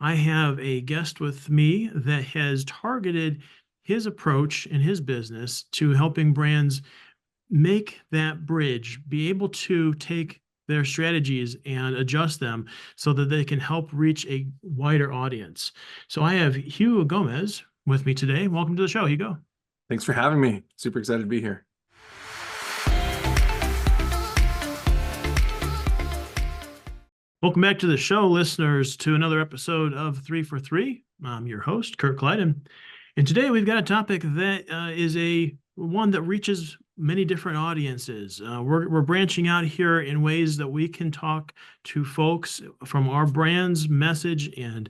I have a guest with me that has targeted his approach in his business to helping brands make that bridge, be able to take their strategies and adjust them so that they can help reach a wider audience. So I have Hugo Gomez with me today. Welcome to the show, Hugo. Thanks for having me. Super excited to be here. Welcome back to the show, listeners, to another episode of 3 for 3. I'm your host, Kurt Kleidon. And today we've got a topic that is one that reaches many different audiences. We're branching out here in ways that we can talk to folks from our brand's message and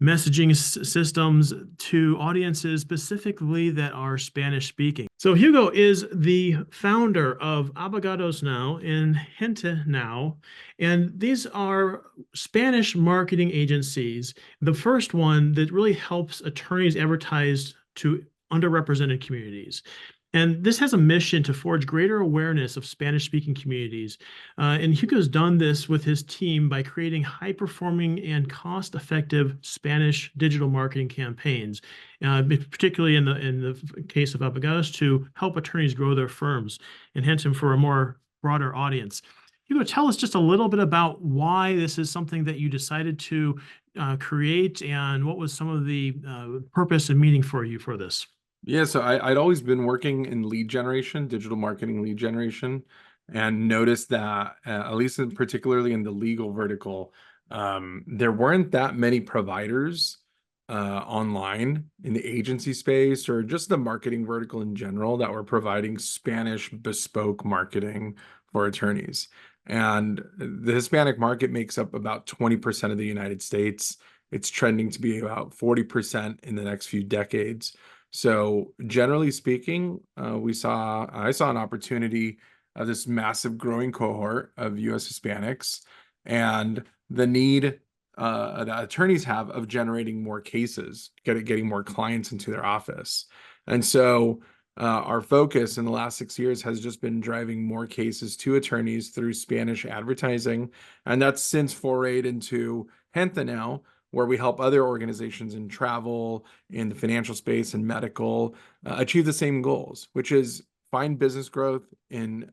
messaging systems to audiences specifically that are Spanish speaking. So Hugo is the founder of Abagados now and Gente now, and these are Spanish marketing agencies. The first one that really helps attorneys advertise to underrepresented communities. And this has a mission to forge greater awareness of Spanish-speaking communities. And Hugo's done this with his team by creating high-performing and cost-effective Spanish digital marketing campaigns, particularly in the case of Abagados, to help attorneys grow their firms and hence him for a more broader audience. Hugo, tell us just a little bit about why this is something that you decided to create, and what was some of the purpose and meaning for you for this? Yeah, so I'd always been working in lead generation, digital marketing lead generation, and noticed that, at least particularly in the legal vertical, there weren't that many providers online in the agency space or just the marketing vertical in general that were providing Spanish bespoke marketing for attorneys. And the Hispanic market makes up about 20% of the United States. It's trending to be about 40% in the next few decades. So generally speaking, I saw an opportunity of this massive growing cohort of U.S. Hispanics and the need that attorneys have of generating more cases, getting more clients into their office. And so our focus in the last 6 years has just been driving more cases to attorneys through Spanish advertising. And that's since forayed into Gente now, where we help other organizations in travel, in the financial space, and medical achieve the same goals, which is find business growth in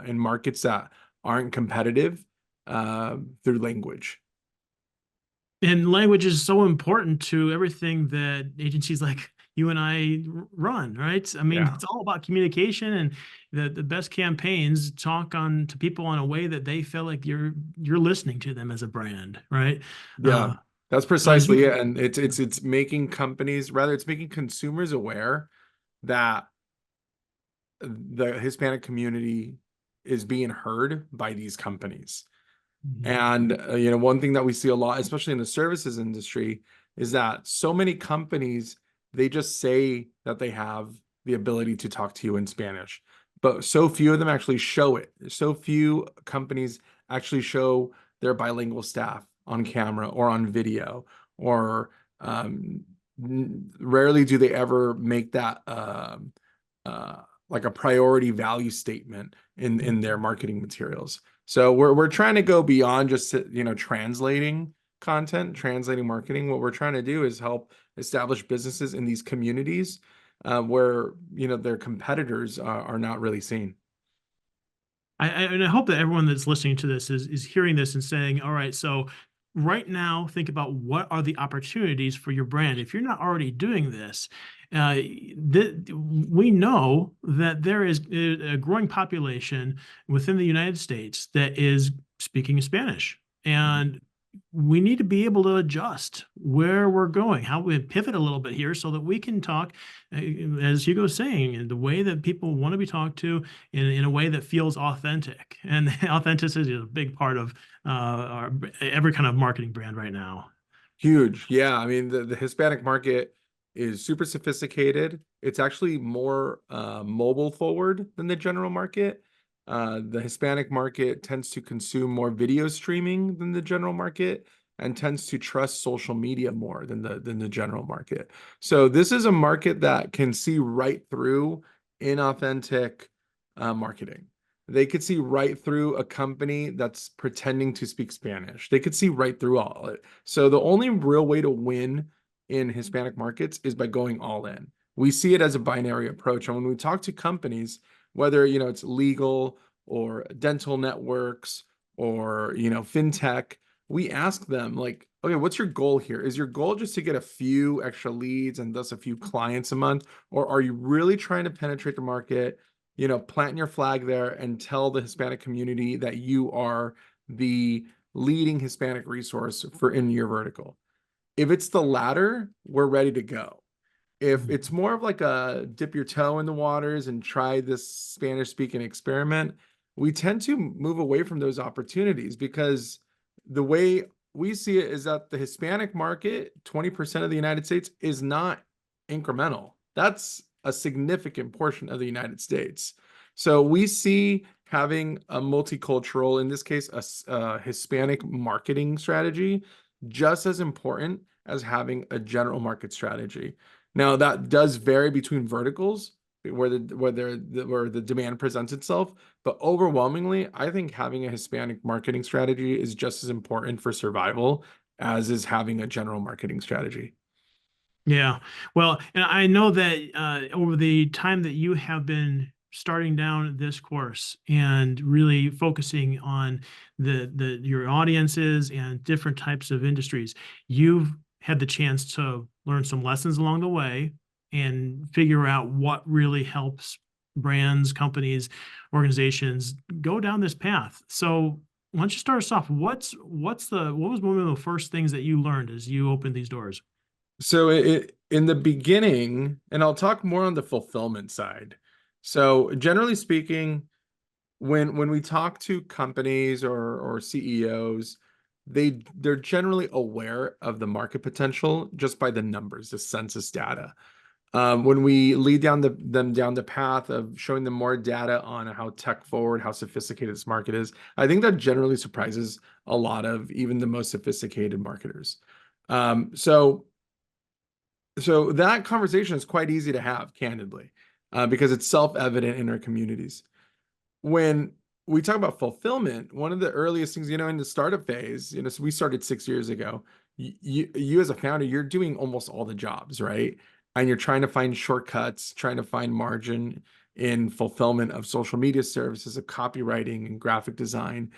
markets that aren't competitive through language. And language is so important to everything that agencies like you and I run, right? I mean, Yeah. it's all about communication, and the best campaigns talk to people in a way that they feel like you're listening to them as a brand, right? Yeah, that's So as precisely you, it. And it's making companies, rather it's making consumers aware that the Hispanic community is being heard by these companies. Mhm. And one thing that we see a lot, especially in the services industry, is that so many companies, they just say that they have the ability to talk to you in Spanish, but so few of them actually show it. So few companies actually show their bilingual staff on camera or on video, or rarely do they ever make that like a priority value statement in their marketing materials. So we're trying to go beyond just translating content, translating marketing. What we're trying to do is help establish businesses in these communities where their competitors are not really seen. and I hope that everyone that's listening to this is hearing this and saying, all right, so right now, think about what are the opportunities for your brand. If you're not already doing this, we know that there is a growing population within the United States that is speaking Spanish. And we need to be able to adjust where we're going, how we pivot a little bit here so that we can talk, as Hugo's saying, in the way that people want to be talked to, in a way that feels authentic. And authenticity is a big part of every kind of marketing brand right now. Huge. Yeah. I mean, the Hispanic market is super sophisticated. It's actually more mobile forward than the general market. The Hispanic market tends to consume more video streaming than the general market, and tends to trust social media more than the general market. So this is a market that can see right through inauthentic marketing. They could see right through a company that's pretending to speak Spanish. They could see right through all it. So the only real way to win in Hispanic markets is by going all in. We see it as a binary approach. And when we talk to companies, whether it's legal or dental networks or fintech, we ask them like, okay, what's your goal here? Is your goal just to get a few extra leads and thus a few clients a month? Or are you really trying to penetrate the market, plant your flag there and tell the Hispanic community that you are the leading Hispanic resource for in your vertical? If it's the latter, we're ready to go. If it's more of like a dip your toe in the waters and try this Spanish speaking experiment, we tend to move away from those opportunities because the way we see it is that the Hispanic market, 20% of the United States, is not incremental. That's a significant portion of the United States. So we see having a multicultural, in this case, a Hispanic marketing strategy, just as important as having a general market strategy. Now that does vary between verticals where the demand presents itself, but overwhelmingly, I think having a Hispanic marketing strategy is just as important for survival as is having a general marketing strategy. Yeah. Well, and I know that over the time that you have been starting down this course and really focusing on the your audiences and different types of industries, you've had the chance to learn some lessons along the way and figure out what really helps brands, companies, organizations go down this path. So why don't you start us off? What was one of the first things that you learned as you opened these doors? So in the beginning, and I'll talk more on the fulfillment side. So generally speaking, when we talk to companies or CEOs, they're generally aware of the market potential just by the numbers, the census data. When we lead them down the path of showing them more data on how tech forward, how sophisticated this market is, I think that generally surprises a lot of even the most sophisticated marketers. So that conversation is quite easy to have, candidly, because it's self-evident in our communities. When we talk about fulfillment, one of the earliest things, in the startup phase, so we started 6 years ago. You as a founder, you're doing almost all the jobs, right? And you're trying to find shortcuts, trying to find margin in fulfillment of social media services, of copywriting and graphic design.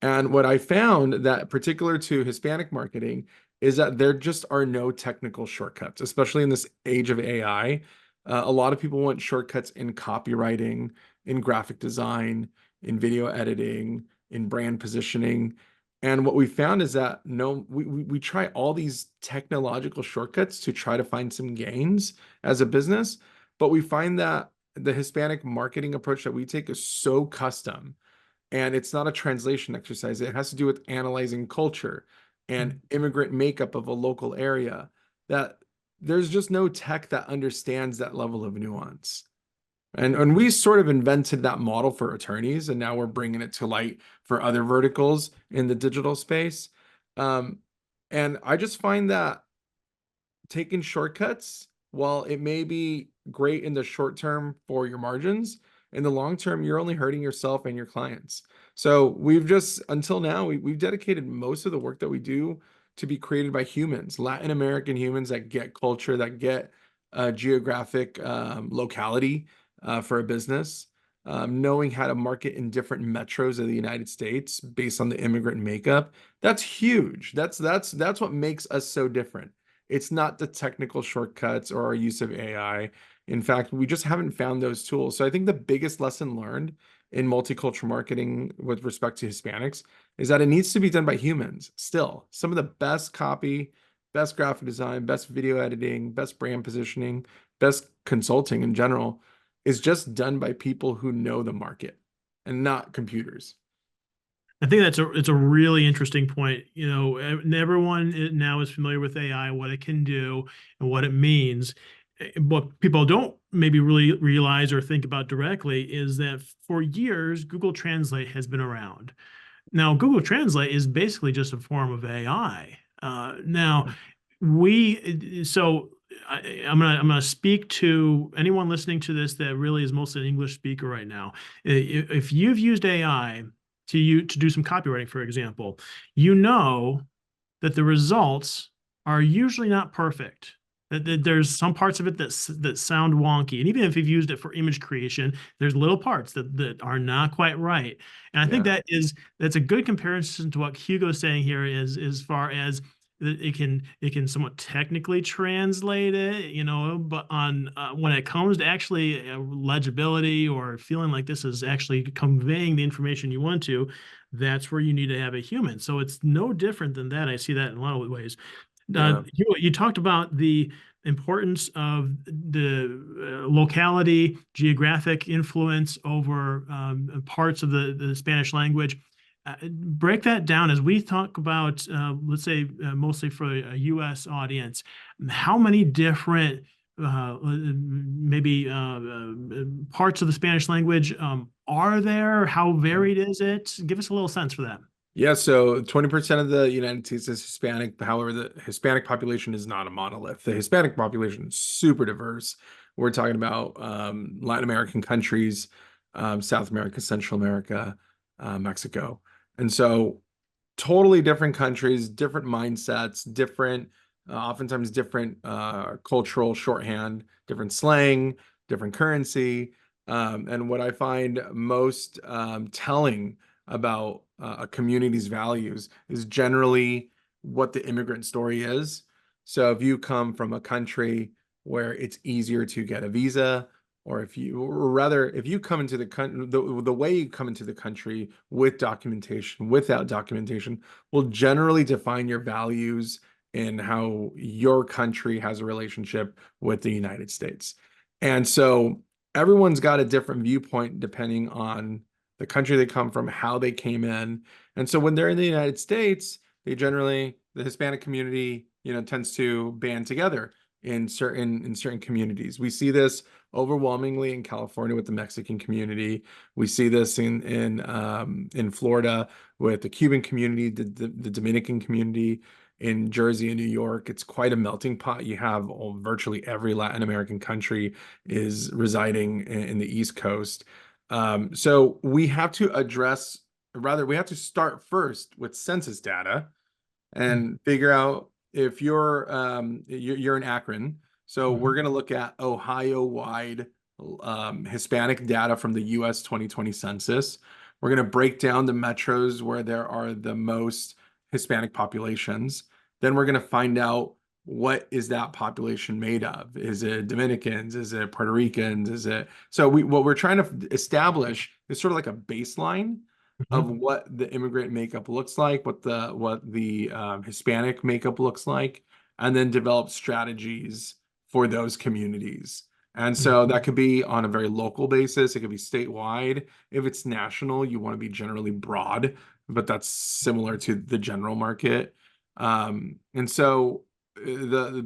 And what I found that particular to Hispanic marketing is that there just are no technical shortcuts, especially in this age of AI. A lot of people want shortcuts in copywriting, in graphic design, in video editing, in brand positioning. And what we found is that no, we try all these technological shortcuts to try to find some gains as a business, but we find that the Hispanic marketing approach that we take is so custom and it's not a translation exercise. It has to do with analyzing culture and immigrant makeup of a local area that there's just no tech that understands that level of nuance. And we sort of invented that model for attorneys, and now we're bringing it to light for other verticals in the digital space. Um, and I just find that taking shortcuts, while it may be great in the short term for your margins, in the long term, you're only hurting yourself and your clients. So we've just, until now, we've dedicated most of the work that we do to be created by humans, Latin American humans that get culture, that get geographic locality for a business, knowing how to market in different metros of the United States based on the immigrant makeup. That's huge. That's what makes us so different. It's not the technical shortcuts or our use of AI. In fact, we just haven't found those tools. So I think the biggest lesson learned in multicultural marketing with respect to Hispanics is that it needs to be done by humans still. Some of the best copy, best graphic design, best video editing, best brand positioning, best consulting in general is just done by people who know the market and not computers. I think it's a really interesting point. Everyone now is familiar with AI, what it can do and what it means. What people don't maybe really realize or think about directly is that for years, Google Translate has been around. Now, Google Translate is basically just a form of AI. Now, we so I'm gonna speak to anyone listening to this that really is mostly an English speaker right now. If you've used AI to do some copywriting, for example, you know that the results are usually not perfect. That there's some parts of it that sound wonky, and even if you've used it for image creation, there's little parts that are not quite right. And I think Yeah. that's a good comparison to what Hugo's saying here is as far as it can somewhat technically translate it, but on when it comes to actually legibility or feeling like this is actually conveying the information you want to, that's where you need to have a human. So it's no different than that. I see that in a lot of ways. Yeah. You talked about the importance of the locality, geographic influence over parts of the Spanish language. Break that down as we talk about, let's say, mostly for a U.S. audience. How many different, maybe parts of the Spanish language are there? How varied is it? Give us a little sense for that. Yeah, so 20% of the United States is Hispanic. However, the Hispanic population is not a monolith. The Hispanic population is super diverse. We're talking about Latin American countries, South America, Central America, Mexico. And so totally different countries, different mindsets, different, oftentimes different cultural shorthand, different slang, different currency. And what I find most telling about a community's values is generally what the immigrant story is. So if you come from a country where it's easier to get a visa, or or rather, if you come into the country, the way you come into the country with documentation, without documentation, will generally define your values and how your country has a relationship with the United States. And so everyone's got a different viewpoint depending on the country they come from, how they came in. And so when they're in the United States, the Hispanic community, tends to band together in certain communities. We see this overwhelmingly in California with the Mexican community. We see this in Florida with the Cuban community, the Dominican community. In Jersey and New York, it's quite a melting pot. You have virtually every Latin American country is residing in the East Coast. So we have to we have to start first with census data and figure out if you're in Akron. So we're Mhm. going to look at Ohio-wide Hispanic data from the US 2020 census. We're going to break down the metros where there are the most Hispanic populations. Then we're going to find out what is that population made of? Is it Dominicans? Is it Puerto Ricans? What we're trying to establish is sort of like a baseline of Mhm. what the immigrant makeup looks like, what the Hispanic makeup looks like, and then develop strategies for those communities. And Mhm. so that could be on a very local basis. It could be statewide. If it's national, you want to be generally broad, but that's similar to the general market. And so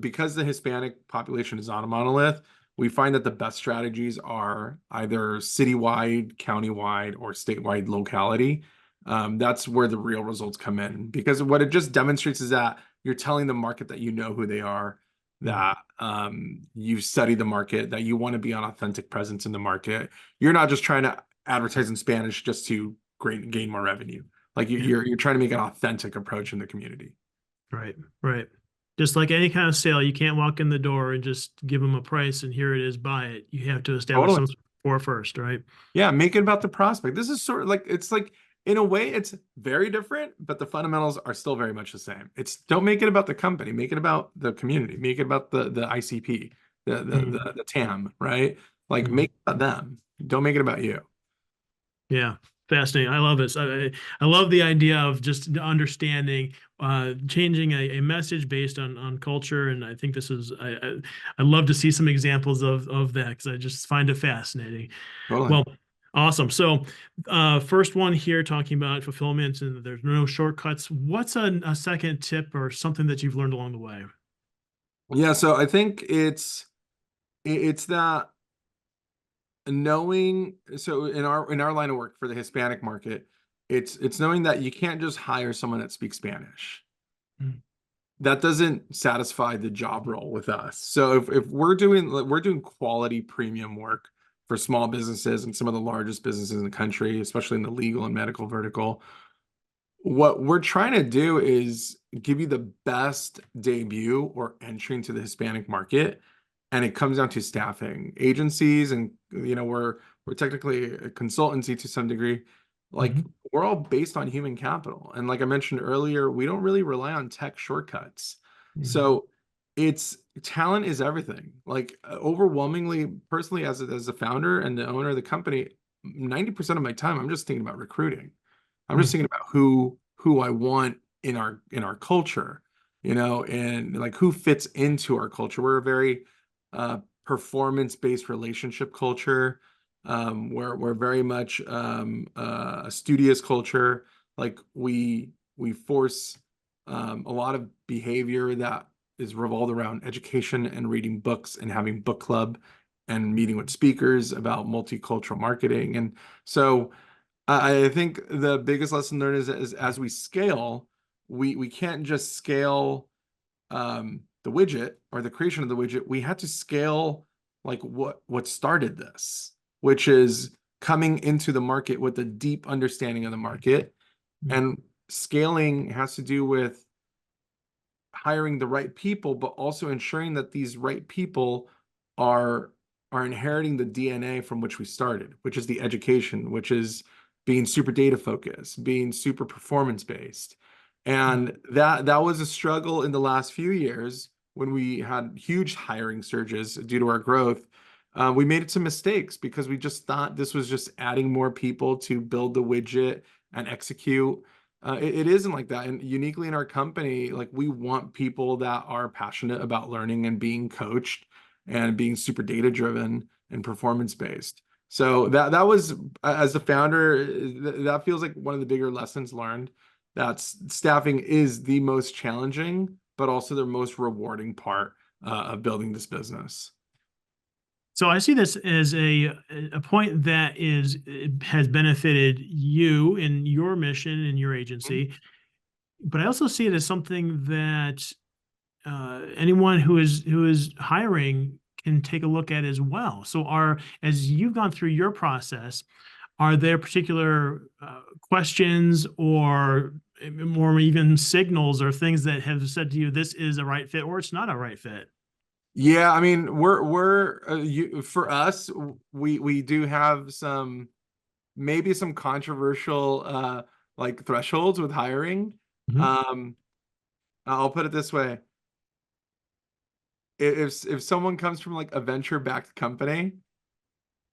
because the Hispanic population is not a monolith, we find that the best strategies are either citywide, countywide, or statewide locality. That's where the real results come in because what it just demonstrates is that you're telling the market that you know who they are, Mhm. that you study the market, that you want to be an authentic presence in the market. You're not just trying to advertise in Spanish just to gain more revenue. Like Yeah. you're trying to make an authentic approach in the community. Right. Right. Just like any kind of sale, you can't walk in the door and just give them a price and here it is, buy it. You have to establish Totally. some sort of rapport first, right? Yeah, make it about the prospect. This is sort of like it's like in a way it's very different, but the fundamentals are still very much the same. It's don't make it about the company, make it about the community, make it about the ICP, Mhm. the TAM, right? Like Mhm. make it about them. Don't make it about you. Yeah, fascinating. I love this. I love the idea of just understanding, changing a message based on culture, and I think this is I love to see some examples of that because I just find it fascinating. Totally. Well, awesome. So, first one here talking about fulfillment, and there's no shortcuts. What's a second tip or something that you've learned along the way? Yeah, so I think it's that knowing so in our line of work for the Hispanic market, it's knowing that you can't just hire someone that speaks Spanish. that doesn't satisfy the job role with us. So if we're doing quality premium work for small businesses and some of the largest businesses in the country, especially in the legal and medical vertical, what we're trying to do is give you the best debut or entry into the Hispanic market. And it comes down to staffing agencies, and we're technically a consultancy to some degree. Like, Mhm. we're all based on human capital. And like I mentioned earlier, we don't really rely on tech shortcuts. Mhm. So it's talent is everything. Like, overwhelmingly, personally, as a founder and the owner of the company, 90% of my time, I'm just thinking about recruiting. I'm just Mhm. thinking about who I want in our culture, and like who fits into our culture. We're a very performance-based relationship culture. We're very much a studious culture. Like, we force a lot of behavior that is revolved around education and reading books and having book club and meeting with speakers about multicultural marketing. And so I think the biggest lesson learned is as we scale, we can't just scale the widget or the creation of the widget. We had to scale like what started this, which is coming into the market with a deep understanding of the market. Mhm. And scaling has to do with hiring the right people, but also ensuring that these right people are are inheriting the DNA from which we started, which is the education, which is being super data focused, being super performance based. And that was a struggle in the last few years when we had huge hiring surges due to our growth. We made some mistakes because we just thought this was just adding more people to build the widget and execute. It isn't like that. And uniquely in our company, like, we want people that are passionate about learning and being coached and being super data driven and performance based. So that was, as a founder, that feels like one of the bigger lessons learned. That staffing is the most challenging, but also the most rewarding part of building this business. So I see this as a point that has benefited you in your mission in your agency, but I also see it as something that anyone who is hiring can take a look at as well. So, as you've gone through your process, are there particular questions or even signals or things that have said to you this is a right fit or it's not a right fit? Yeah, I mean, for us, we do have maybe some controversial like thresholds with hiring. Mhm. Um, I'll put it this way. If someone comes from like a venture-backed company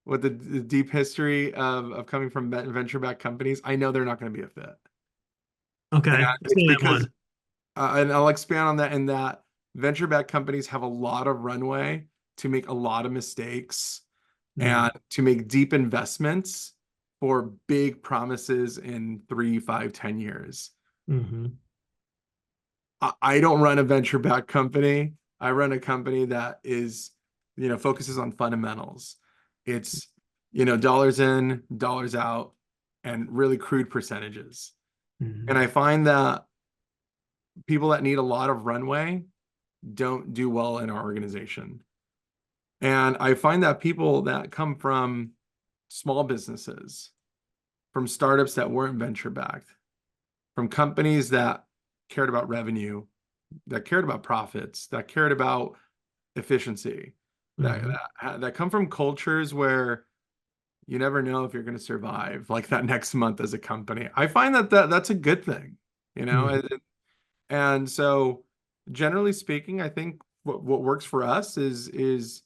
with the deep history of coming from venture-backed companies, I know they're not going to be a fit. And Okay, it's say that because one. and I'll expand on that, in that venture-backed companies have a lot of runway to make a lot of mistakes Mhm. and to make deep investments for big promises in 3, 5, 10 years. Mhm. I don't run a venture-backed company. I run a company that focuses on fundamentals. It's, dollars in, dollars out, and really crude percentages. And Mhm. I find that people that need a lot of runway don't do well in our organization. And I find that people that come from small businesses, from startups that weren't venture backed, from companies that cared about revenue, that cared about profits, that cared about efficiency, that Mhm. that come from cultures where you never know if you're going to survive like that next month as a company. I find that's a good thing, you know. Mhm. And so, generally speaking, I think what works for us is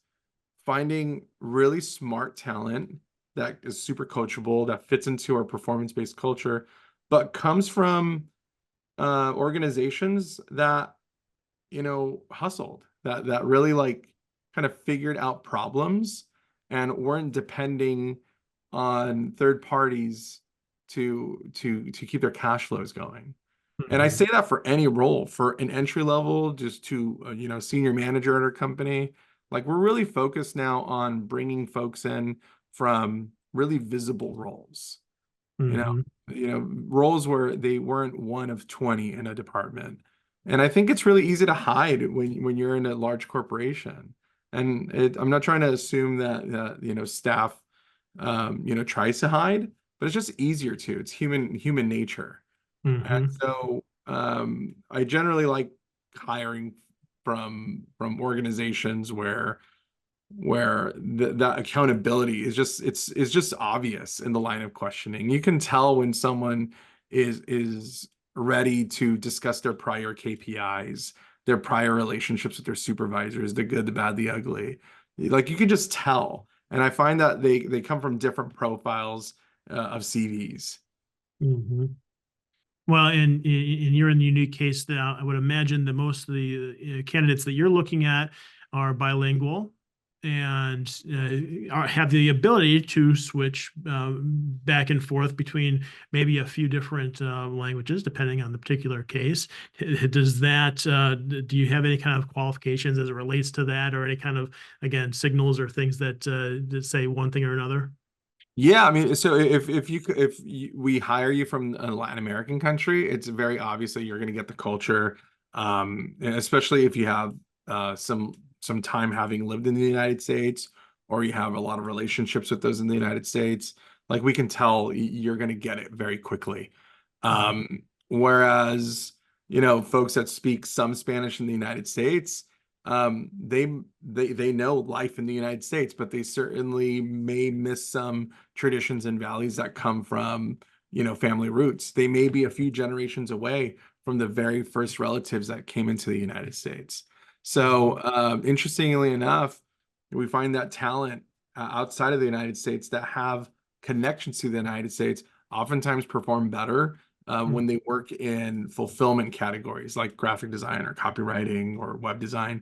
finding really smart talent that is super coachable, that fits into our performance-based culture, but comes from organizations that hustled, that really like kind of figured out problems and weren't depending on third parties to keep their cash flows going. And I Mhm. say that for any role, for an entry level, just to senior manager at our company. Like, we're really focused now on bringing folks in from really visible roles. You know, Mhm. roles where they weren't one of 20 in a department. And I think it's really easy to hide when you're in a large corporation. And I'm not trying to assume that staff tries to hide, but it's just easier to. It's human nature. And Hmm. so I generally like hiring from organizations where that accountability is just obvious in the line of questioning. You can tell when someone is ready to discuss their prior KPIs, their prior relationships with their supervisors, the good, the bad, the ugly. Like you can just tell. And I find that they come from different profiles of CVs. Hmm. Well, and you're in the unique case that I would imagine that most of the candidates that you're looking at are bilingual and have the ability to switch back and forth between maybe a few different languages, depending on the particular case. Does that, do you have any kind of qualifications as it relates to that, or any kind of, again, signals or things that say one thing or another? Yeah, I mean, so we hire you from a Latin American country, it's very obvious that you're going to get the culture, and especially if you have some time having lived in the United States, or you have a lot of relationships with those in the United States. Like we can tell you're going to get it very quickly. Mhm. Whereas, folks that speak some Spanish in the United States, they know life in the United States, but they certainly may miss some traditions and values that come from, family roots. They may be a few generations away from the very first relatives that came into the United States. So, Mhm. interestingly enough, we find that talent outside of the United States that have connections to the United States oftentimes perform better when they work in fulfillment categories like graphic design or copywriting or web design.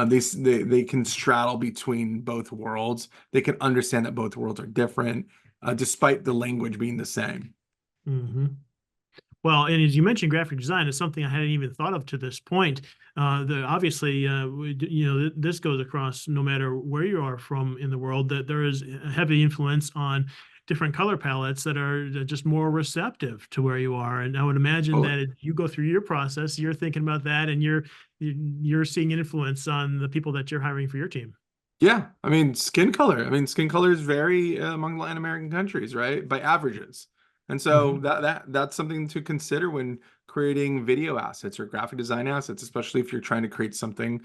They can straddle between both worlds. They can understand that both worlds are different, despite the language being the same. Mhm. Well, and as you mentioned, graphic design is something I hadn't even thought of to this point. Obviously, this goes across no matter where you are from in the world, that there is a heavy influence on different color palettes that are just more receptive to where you are. And I would imagine Totally. that you go through your process, you're thinking about that, and you're seeing influence on the people that you're hiring for your team. Yeah, I mean skin color. I mean skin color is vary among Latin American countries, right? By averages. And so Hmm. that's something to consider when creating video assets or graphic design assets, especially if you're trying to create something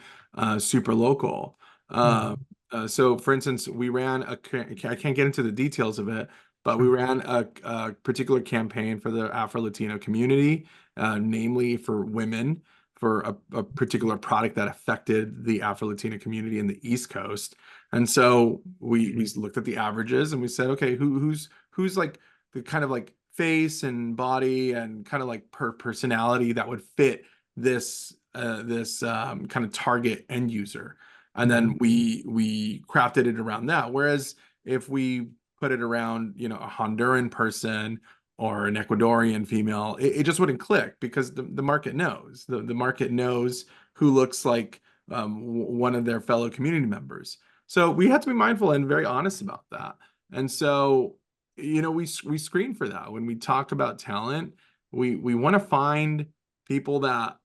super local. Uh, Hmm. so for instance, we ran I can't get into the details of it, but we Sure. ran a particular campaign for the Afro-Latino community, namely for women for a particular product that affected the Afro-Latina community in the East Coast. And so we looked at the averages and we said, okay, who's like the kind of like face and body and kind of like personality that would fit this kind of target end user. And then Hmm. we crafted it around that. Whereas if we put it around, a Honduran person or an Ecuadorian female, it just wouldn't click because the market knows. The market knows who looks like one of their fellow community members. So we have to be mindful and very honest about that. And so, we screen for that. When we talk about talent, we want to find people that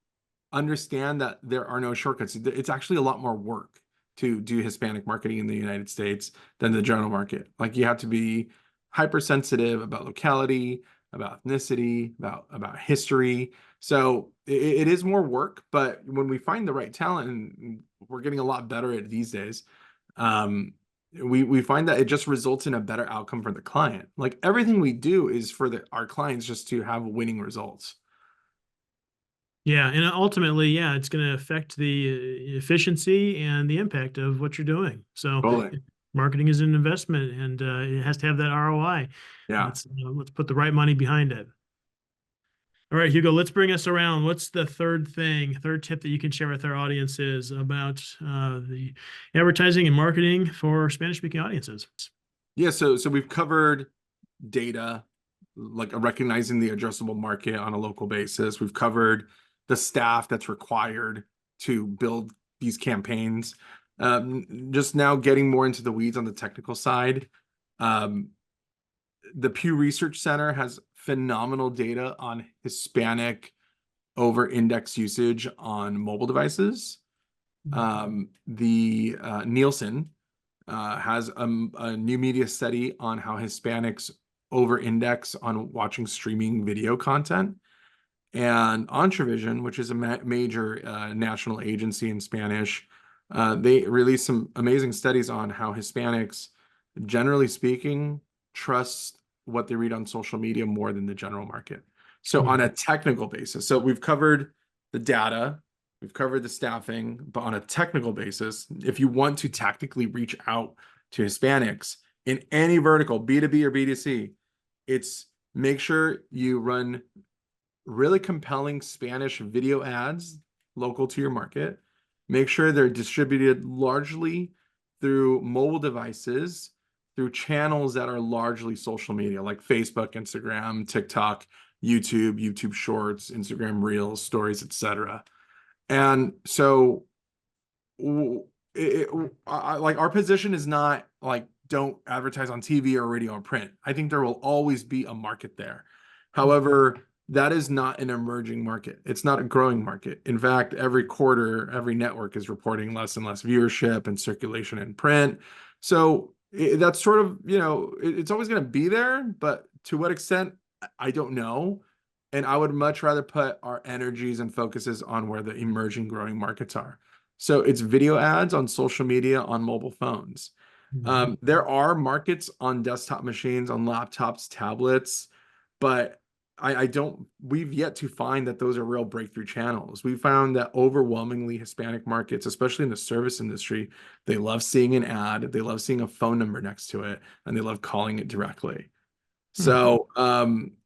understand that there are no shortcuts. It's actually a lot more work to do Hispanic marketing in the United States than the general market. Like you have to be hypersensitive about locality, about ethnicity, about history. So it is more work, but when we find the right talent, and we're getting a lot better at these days, um, we find that it just results in a better outcome for the client. Like everything we do is for our clients just to have winning results. Yeah, and ultimately, yeah, it's going to affect the efficiency and the impact of what you're doing. So, Totally. marketing is an investment, and it has to have that ROI. Yeah. Let's put the right money behind it. All right, Hugo, let's bring us around. What's the third tip that you can share with our audiences about the advertising and marketing for Spanish-speaking audiences? Yeah, so we've covered data, like recognizing the addressable market on a local basis. We've covered the staff that's required to build these campaigns. Just now getting more into the weeds on the technical side. Um, the Pew Research Center has phenomenal data on Hispanic over index usage on mobile devices. The Nielsen has a new media study on how Hispanics over index on watching streaming video content. And Entravision, which is a major national agency in Spanish, they released some amazing studies on how Hispanics, generally speaking, trust what they read on social media more than the general market. So on a technical basis, so we've covered the data, we've covered the staffing, but on a technical basis, if you want to tactically reach out to Hispanics in any vertical, B2B or B2C, it's make sure you run really compelling Spanish video ads local to your market. Make sure they're distributed largely through mobile devices, through channels that are largely social media like Facebook, Instagram, TikTok, YouTube Shorts, Instagram Reels, Stories, etc. And so like our position is not like don't advertise on TV or radio or print. I think there will always be a market there. However, that is not an emerging market. It's not a growing market. In fact, every quarter, every network is reporting less and less viewership and circulation in print. So that's sort of, it's always going to be there, but to what extent, I don't know. And I would much rather put our energies and focuses on where the emerging growing markets are. So it's video ads on social media, on mobile phones. There are markets on desktop machines, on laptops, tablets, but we've yet to find that those are real breakthrough channels. We found that overwhelmingly Hispanic markets, especially in the service industry, they love seeing an ad, they love seeing a phone number next to it, and they love calling it directly. So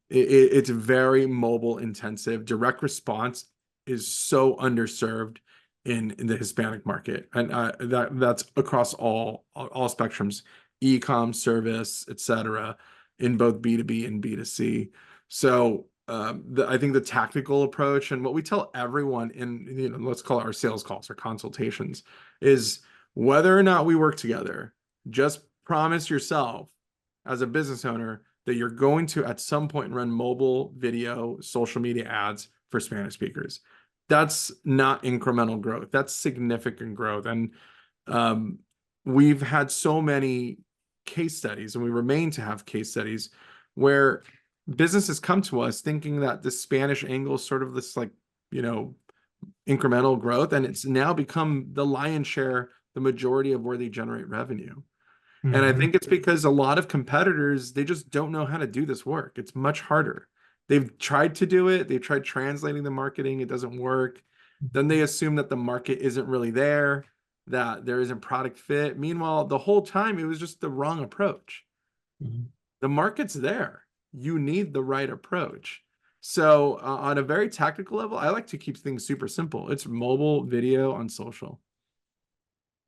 it's very mobile intensive. Direct response is so underserved in the Hispanic market, and that's across all spectrums, e-com, service, etc., in both B2B and B2C. So I think the tactical approach and what we tell everyone in, let's call it our sales calls or consultations, is whether or not we work together, just promise yourself as a business owner that you're going to at some point run mobile video, social media ads for Spanish speakers. That's not incremental growth. That's significant growth. And we've had so many case studies, and we remain to have case studies where businesses come to us thinking that the Spanish angle is sort of this like, incremental growth, and it's now become the lion's share, the majority of where they generate revenue. And I think it's because a lot of competitors, they just don't know how to do this work. It's much harder. They've tried to do it. They've tried translating the marketing. It doesn't work. Then they assume that the market isn't really there, that there isn't product fit. Meanwhile, the whole time it was just the wrong approach. The market's there. You need the right approach. So on a very tactical level, I like to keep things super simple. It's mobile video on social.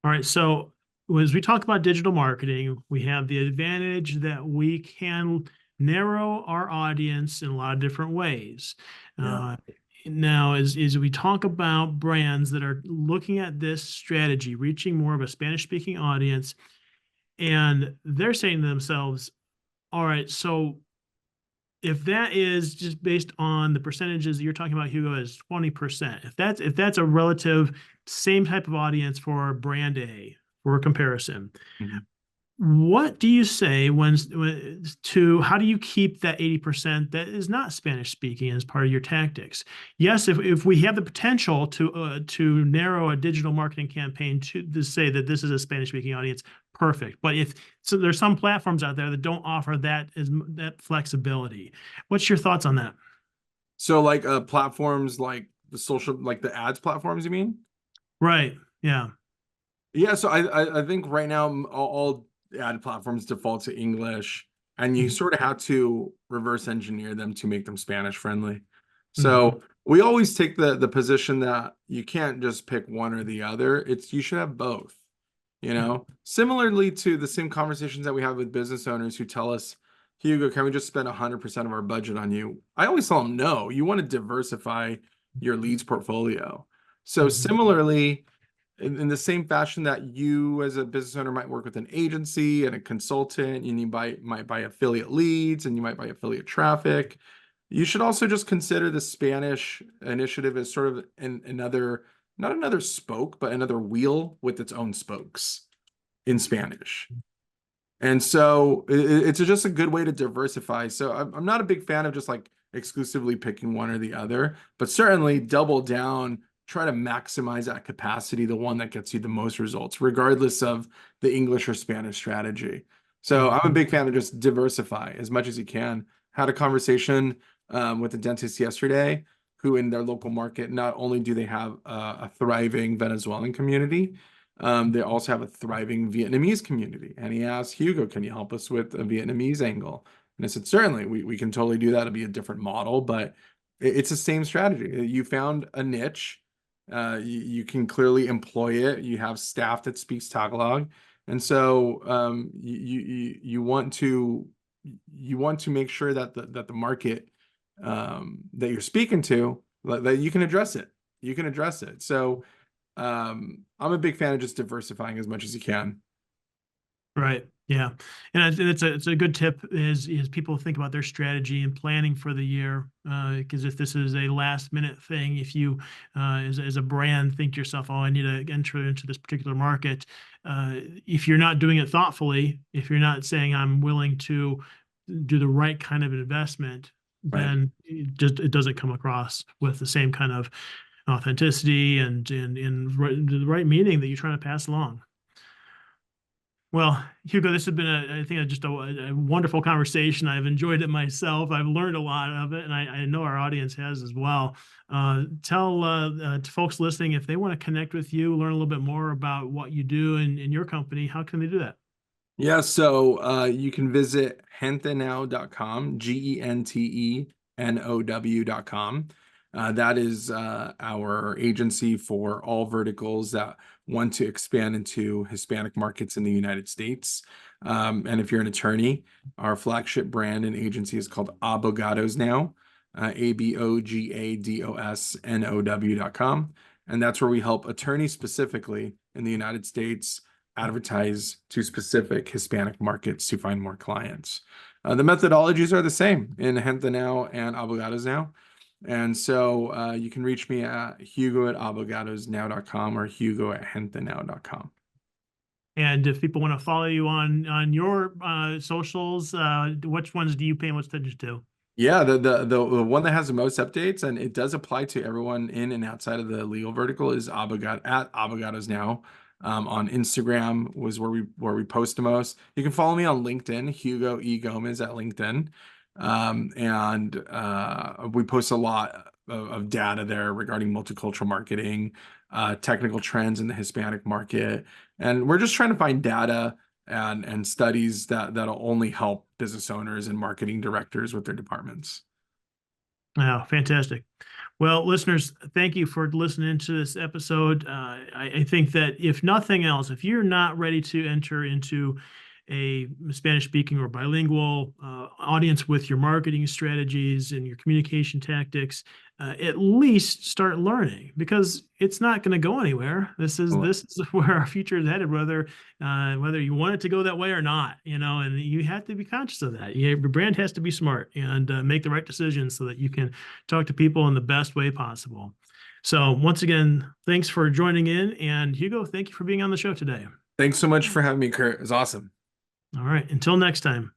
All right. So as we talk about digital marketing, we have the advantage that we can narrow our audience in a lot of different ways. Now, as we talk about brands that are looking at this strategy, reaching more of a Spanish-speaking audience, and they're saying to themselves, all right, so if that is just based on the percentages that you're talking about, Hugo, is 20%, if that's a relative same type of audience for brand A, for comparison, what do you say how do you keep that 80% that is not Spanish speaking as part of your tactics? Yes, if we have the potential to narrow a digital marketing campaign to say that this is a Spanish speaking audience, perfect. But there's some platforms out there that don't offer that flexibility. What's your thoughts on that? So like platforms like the social, like the ads platforms, you mean? Right. Yeah. Yeah. So I think right now all ad platforms default to English, and you sort of have to reverse engineer them to make them Spanish friendly. So we always take the position that you can't just pick one or the other. You should have both. Similarly to the same conversations that we have with business owners who tell us, Hugo, can we just spend 100% of our budget on you? I always tell them, no, you want to diversify your leads portfolio. So similarly, in the same fashion that you as a business owner might work with an agency and a consultant, and you might buy affiliate leads and you might buy affiliate traffic, You should also just consider the Spanish initiative as sort of another, not another spoke, but another wheel with its own spokes in Spanish. And so it's just a good way to diversify. So I'm not a big fan of just like exclusively picking one or the other, but certainly double down, try to maximize that capacity, the one that gets you the most results, regardless of the English or Spanish strategy. So I'm a Mhm. big fan of just diversify as much as you can. Had a conversation with a dentist yesterday who in their local market, not only do they have a thriving Venezuelan community, they also have a thriving Vietnamese community. And he asked, Hugo, can you help us with a Vietnamese angle? And I said, certainly, we can totally do that. It'll be a different model, but it's the same strategy. You found a niche. You can clearly employ it. You have staff that speaks Tagalog. And so you want to make sure that the market that you're speaking to, that you can address it. You can address it. So I'm a big fan of just diversifying as much as you can. Right. Yeah. And it's a good tip is people think about their strategy and planning for the year. Because if this is a last minute thing, if you as a brand think to yourself, oh, I need to enter into this particular market, if you're not doing it thoughtfully, if you're not saying I'm willing to do the right kind of investment, Right. then it doesn't come across with the same kind of authenticity and the right meaning that you're trying to pass along. Well, Hugo, this has been I think just a wonderful conversation. I've enjoyed it myself. I've learned a lot of it, and I know our audience has as well. Tell to folks listening if they want to connect with you, learn a little bit more about what you do in your company, how can they do that? Yeah, so you can visit gentenow.com, GENTENOW.com. That is our agency for all verticals that want to expand into Hispanic markets in the United States. And if you're an attorney, our flagship brand and agency is called Abagados Now, ABOGADOSNOW.com. And that's where we help attorneys specifically in the United States advertise to specific Hispanic markets to find more clients. The methodologies are the same in Gente Now and Abagados Now. And so you can reach me at hugo@abogadosnow.com or hugo@gentenow.com. And if people want to follow you on your socials, which ones do you pay most attention to? Yeah, the one that has the most updates, and it does apply to everyone in and outside of the legal vertical, is Abagados Now. On Instagram was where we post the most. You can follow me on LinkedIn, Hugo E. Gomez at LinkedIn. And we post a lot of data there regarding multicultural marketing, technical trends in the Hispanic market. And we're just trying to find data and studies that'll only help business owners and marketing directors with their departments. Oh, fantastic. Well, listeners, thank you for listening to this episode. I think that if nothing else, if you're not ready to enter into a Spanish speaking or bilingual audience with your marketing strategies and your communication tactics, at least start learning because it's not going to go anywhere. This is where our future is headed, whether you want it to go that way or not, and you have to be conscious of that. Your brand has to be smart and make the right decisions so that you can talk to people in the best way possible. So once again, thanks for joining in. And Hugo, thank you for being on the show today. Thanks so much for having me, Kurt. It's awesome. All right. Until next time.